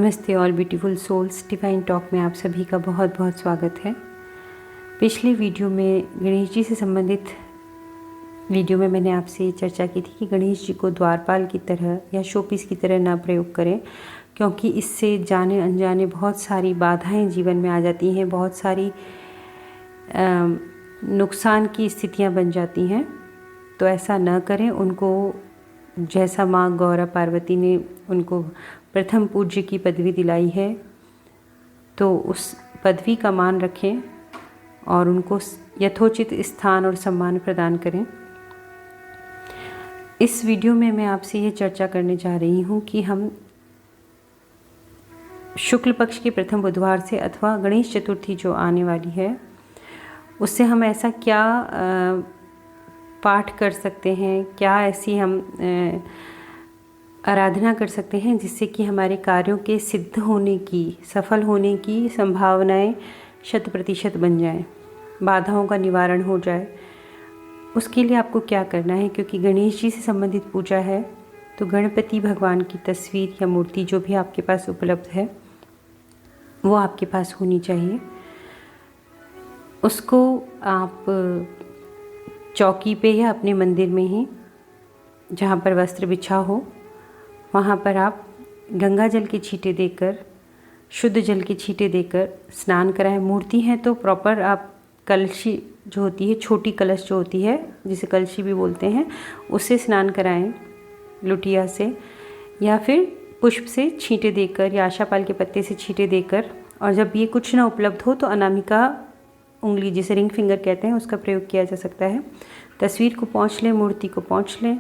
नमस्ते all beautiful souls, divine talk में आप सभी का बहुत बहुत स्वागत है। पिछले वीडियो में गणेश जी से संबंधित वीडियो में मैंने आपसे चर्चा की थी कि गणेश जी को द्वारपाल की तरह या शोपीस की तरह ना प्रयोग करें, क्योंकि इससे जाने अनजाने बहुत सारी बाधाएं जीवन में आ जाती हैं, बहुत सारी नुकसान की स्थितियां बन जाती हैं। तो ऐसा न करें। उनको जैसा माँ गौरा पार्वती ने उनको प्रथम पूज्य की पदवी दिलाई है, तो उस पदवी का मान रखें और उनको यथोचित स्थान और सम्मान प्रदान करें। इस वीडियो में मैं आपसे ये चर्चा करने जा रही हूँ कि हम शुक्ल पक्ष के प्रथम बुधवार से अथवा गणेश चतुर्थी जो आने वाली है, उससे हम ऐसा क्या पाठ कर सकते हैं, क्या ऐसी हम आराधना कर सकते हैं जिससे कि हमारे कार्यों के सिद्ध होने की, सफल होने की संभावनाएं 100% बन जाएं, बाधाओं का निवारण हो जाए। उसके लिए आपको क्या करना है, क्योंकि गणेश जी से संबंधित पूजा है, तो गणपति भगवान की तस्वीर या मूर्ति जो भी आपके पास उपलब्ध है वो आपके पास होनी चाहिए। उसको आप चौकी पे या अपने मंदिर में ही, जहाँ पर वस्त्र बिछा हो, वहाँ पर आप गंगा जल के छींटे देकर, शुद्ध जल के छींटे देकर स्नान कराएं। मूर्ति है तो प्रॉपर आप कलशी जो होती है, छोटी कलश जो होती है जिसे कलशी भी बोलते हैं, उससे स्नान कराएं, लुटिया से, या फिर पुष्प से छींटे देकर या आशापाल के पत्ते से छींटे देकर। और जब ये कुछ ना उपलब्ध हो तो अनामिका उंगली, जिसे रिंग फिंगर कहते हैं, उसका प्रयोग किया जा सकता है। तस्वीर को पोंछ लें, मूर्ति को पोंछ लें,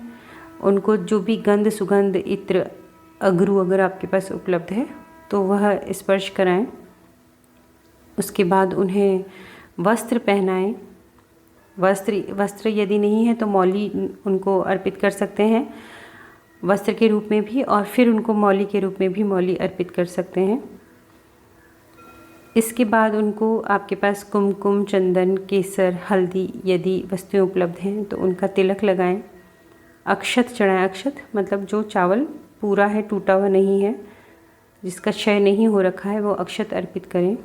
उनको जो भी गंध, सुगंध, इत्र, अगरू अगर आपके पास उपलब्ध है तो वह स्पर्श कराएं। उसके बाद उन्हें वस्त्र पहनाएं। वस्त्र यदि नहीं है तो मौली उनको अर्पित कर सकते हैं, वस्त्र के रूप में भी, और फिर उनको मौली के रूप में भी मौली अर्पित कर सकते हैं। इसके बाद उनको, आपके पास कुमकुम, चंदन, केसर, हल्दी यदि वस्तुएं उपलब्ध हैं तो उनका तिलक लगाएं। अक्षत चढ़ाएं। अक्षत मतलब जो चावल पूरा है, टूटा हुआ नहीं है, जिसका क्षय नहीं हो रखा है, वो अक्षत अर्पित करें।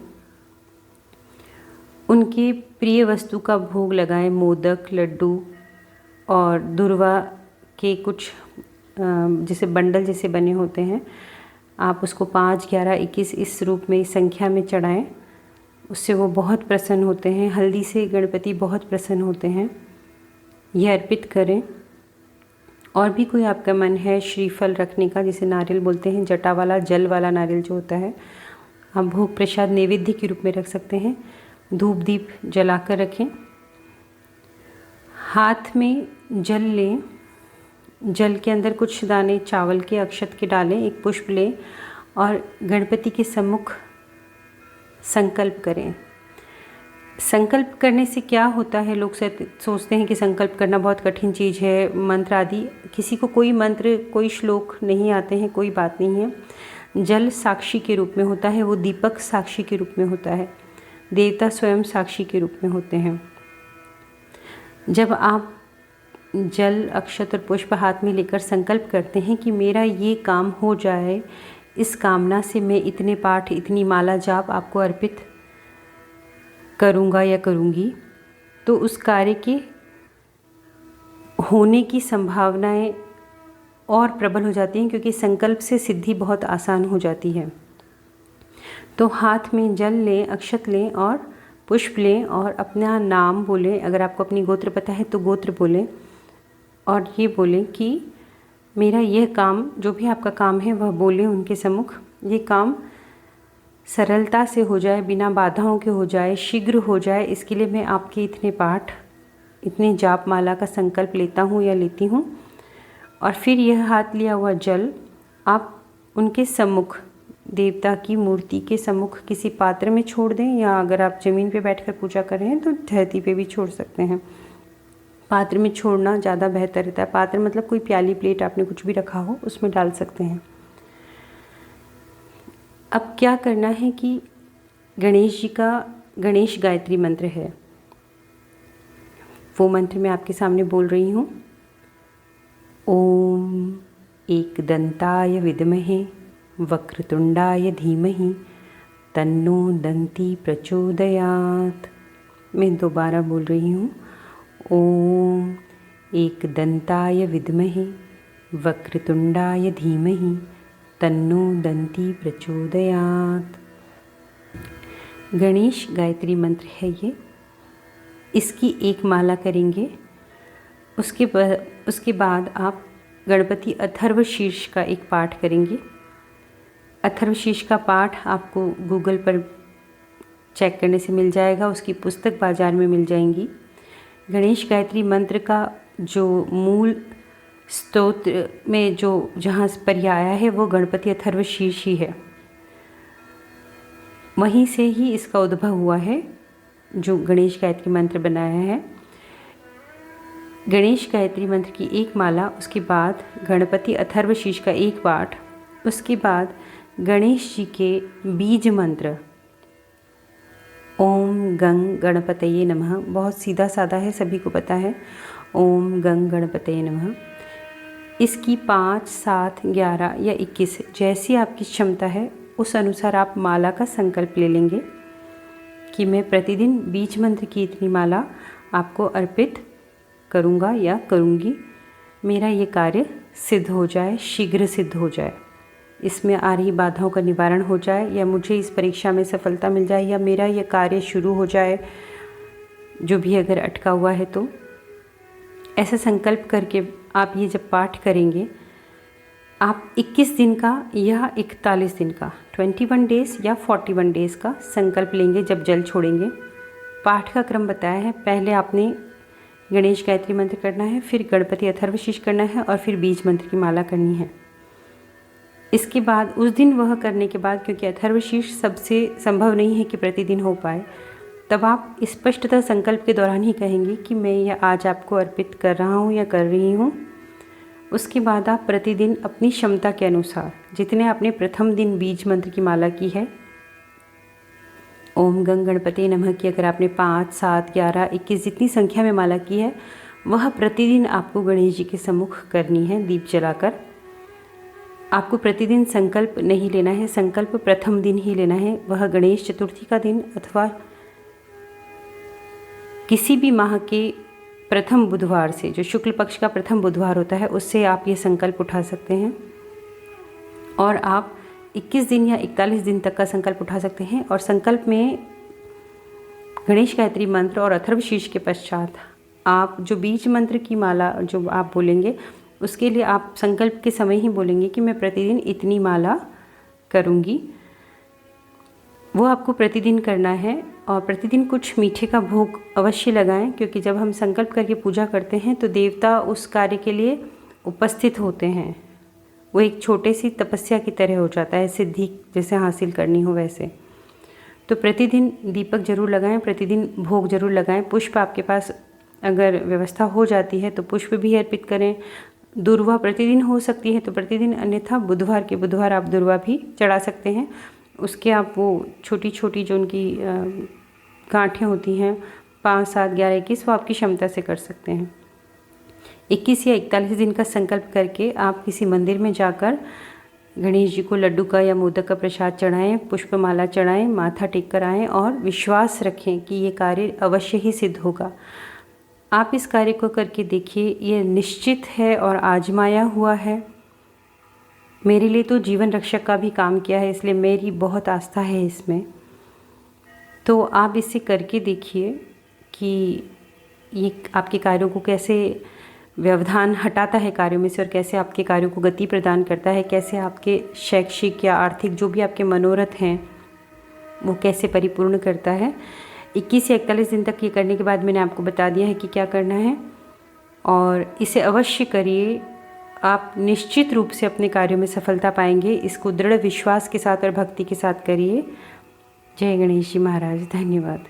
उनके प्रिय वस्तु का भोग लगाएं, मोदक, लड्डू और दुर्वा के कुछ जैसे बंडल जैसे बने होते हैं, आप उसको 5, 11, 21 इस रूप में, इस संख्या में चढ़ाएं। उससे वो बहुत प्रसन्न होते हैं। हल्दी से गणपति बहुत प्रसन्न होते हैं, यह अर्पित करें। और भी कोई आपका मन है श्रीफल रखने का, जिसे नारियल बोलते हैं, जटा वाला, जल वाला नारियल जो होता है, आप भोग प्रसाद नैवेद्य के रूप में रख सकते हैं। धूप दीप जलाकर रखें। हाथ में जल लें, जल के अंदर कुछ दाने चावल के, अक्षत के डालें, एक पुष्प लें और गणपति के सम्मुख संकल्प करें। संकल्प करने से क्या होता है, लोग सोचते हैं कि संकल्प करना बहुत कठिन चीज़ है, मंत्र आदि। किसी को कोई मंत्र, कोई श्लोक नहीं आते हैं, कोई बात नहीं है। जल साक्षी के रूप में होता है, वो दीपक साक्षी के रूप में होता है, देवता स्वयं साक्षी के रूप में होते हैं। जब आप जल, अक्षत और पुष्प हाथ में लेकर संकल्प करते हैं कि मेरा ये काम हो जाए, इस कामना से मैं इतने पाठ, इतनी माला जाप आपको अर्पित करूँगा या करूँगी, तो उस कार्य के होने की संभावनाएं और प्रबल हो जाती हैं, क्योंकि संकल्प से सिद्धि बहुत आसान हो जाती है। तो हाथ में जल लें, अक्षत लें और पुष्प लें और अपना नाम बोलें। अगर आपको अपनी गोत्र पता है तो गोत्र बोलें और ये बोलें कि मेरा यह काम, जो भी आपका काम है वह बोलें उनके सम्मुख, ये काम सरलता से हो जाए, बिना बाधाओं के हो जाए, शीघ्र हो जाए, इसके लिए मैं आपके इतने पाठ, इतने जाप माला का संकल्प लेता हूँ या लेती हूँ। और फिर यह हाथ लिया हुआ जल आप उनके सम्मुख, देवता की मूर्ति के सम्मुख किसी पात्र में छोड़ दें, या अगर आप ज़मीन पे बैठकर पूजा कर रहे हैं तो धरती पे भी छोड़ सकते हैं। पात्र में छोड़ना ज़्यादा बेहतर रहता है। पात्र मतलब कोई प्याली, प्लेट, आपने कुछ भी रखा हो उसमें डाल सकते हैं। अब क्या करना है कि गणेश जी का गणेश गायत्री मंत्र है, वो मंत्र मैं आपके सामने बोल रही हूँ। ओम एकदंताय विद्महे वक्रतुंडाय धीमहि तन्नो दन्ती प्रचोदयात्। मैं दोबारा बोल रही हूँ। ओम एकदंताय विद्महे वक्रतुंडाय धीमहि तन्नो दन्ती प्रचोदयात्। गणेश गायत्री मंत्र है ये। इसकी एक माला करेंगे। उसके बाद आप गणपति अथर्वशीर्ष का एक पाठ करेंगे। अथर्वशीर्ष का पाठ आपको गूगल पर चेक करने से मिल जाएगा, उसकी पुस्तक बाज़ार में मिल जाएंगी। गणेश गायत्री मंत्र का जो मूल स्तोत्र में जो जहाँ पर यह आया है वो गणपति अथर्वशीर्ष ही है, वहीं से ही इसका उद्भव हुआ है जो गणेश गायत्री मंत्र बनाया है। गणेश गायत्री मंत्र की एक माला, उसके बाद गणपति अथर्वशीर्ष का एक पाठ, उसके बाद गणेश जी के बीज मंत्र ओम गंग गणपतये नमः। बहुत सीधा साधा है, सभी को पता है। ओम गंग गणपतये नमः। इसकी 5, 7, 11 या 21 जैसी आपकी क्षमता है उस अनुसार आप माला का संकल्प ले लेंगे कि मैं प्रतिदिन बीज मंत्र की इतनी माला आपको अर्पित करूँगा या करूँगी। मेरा ये कार्य सिद्ध हो जाए, शीघ्र सिद्ध हो जाए, इसमें आ रही बाधाओं का निवारण हो जाए, या मुझे इस परीक्षा में सफलता मिल जाए, या मेरा ये कार्य शुरू हो जाए जो भी अगर अटका हुआ है। तो ऐसा संकल्प करके आप ये जब पाठ करेंगे, आप 21 दिन का या 41 दिन का 21 डेज़ या 41 डेज़ का संकल्प लेंगे जब जल छोड़ेंगे। पाठ का क्रम बताया है। पहले आपने गणेश गायत्री मंत्र करना है, फिर गणपति अथर्वशीर्ष करना है और फिर बीज मंत्र की माला करनी है। इसके बाद उस दिन वह करने के बाद, क्योंकि अथर्वशीर्ष सबसे संभव नहीं है कि प्रतिदिन हो पाए, तब आप स्पष्टतः संकल्प के दौरान ही कहेंगे कि मैं यह आज आपको अर्पित कर रहा हूँ या कर रही हूँ। उसके बाद आप प्रतिदिन अपनी क्षमता के अनुसार जितने आपने प्रथम दिन बीज मंत्र की माला की है, ओम गंग गणपति नमः की अगर आपने 5, 7, 11, 21 जितनी संख्या में माला की है, वह प्रतिदिन आपको गणेश जी के सम्मुख करनी है दीप जलाकर। आपको प्रतिदिन संकल्प नहीं लेना है, संकल्प प्रथम दिन ही लेना है, वह गणेश चतुर्थी का दिन अथवा किसी भी माह के प्रथम बुधवार से, जो शुक्ल पक्ष का प्रथम बुधवार होता है, उससे आप ये संकल्प उठा सकते हैं। और आप 21 दिन या 41 दिन तक का संकल्प उठा सकते हैं। और संकल्प में गणेश गायत्री मंत्र और अथर्वशीर्ष के पश्चात आप जो बीज मंत्र की माला जो आप बोलेंगे, उसके लिए आप संकल्प के समय ही बोलेंगे कि मैं प्रतिदिन इतनी माला करूँगी। वो आपको प्रतिदिन करना है। और प्रतिदिन कुछ मीठे का भोग अवश्य लगाएं, क्योंकि जब हम संकल्प करके पूजा करते हैं तो देवता उस कार्य के लिए उपस्थित होते हैं। वो एक छोटे सी तपस्या की तरह हो जाता है, सिद्धि जैसे हासिल करनी हो वैसे। तो प्रतिदिन दीपक जरूर लगाएं, प्रतिदिन भोग जरूर लगाएं। पुष्प आपके पास अगर व्यवस्था हो जाती है तो पुष्प भी अर्पित करें। दुर्वा प्रतिदिन हो सकती है तो प्रतिदिन, अन्यथा बुधवार के बुधवार आप दुर्वा भी चढ़ा सकते हैं। उसके आप वो छोटी छोटी जो उनकी गांठें होती हैं 5, 7, 11, 21 वो आपकी क्षमता से कर सकते हैं। 21 या 41 दिन का संकल्प करके आप किसी मंदिर में जाकर गणेश जी को लड्डू का या मोदक का प्रसाद चढ़ाएं, पुष्पमाला चढ़ाएं, माथा टेक कर आएँ और विश्वास रखें कि ये कार्य अवश्य ही सिद्ध होगा। आप इस कार्य को करके देखिए, ये निश्चित है और आजमाया हुआ है। मेरे लिए तो जीवन रक्षक का भी काम किया है, इसलिए मेरी बहुत आस्था है इसमें। तो आप इसे करके देखिए कि ये आपके कार्यों को कैसे व्यवधान हटाता है कार्यों में से, और कैसे आपके कार्यों को गति प्रदान करता है, कैसे आपके शैक्षिक या आर्थिक जो भी आपके मनोरथ हैं वो कैसे परिपूर्ण करता है। 21 या 41 दिन तक ये करने के बाद मैंने आपको बता दिया है कि क्या करना है, और इसे अवश्य करिए। आप निश्चित रूप से अपने कार्यों में सफलता पाएंगे। इसको दृढ़ विश्वास के साथ और भक्ति के साथ करिए। जय गणेश जी महाराज। धन्यवाद।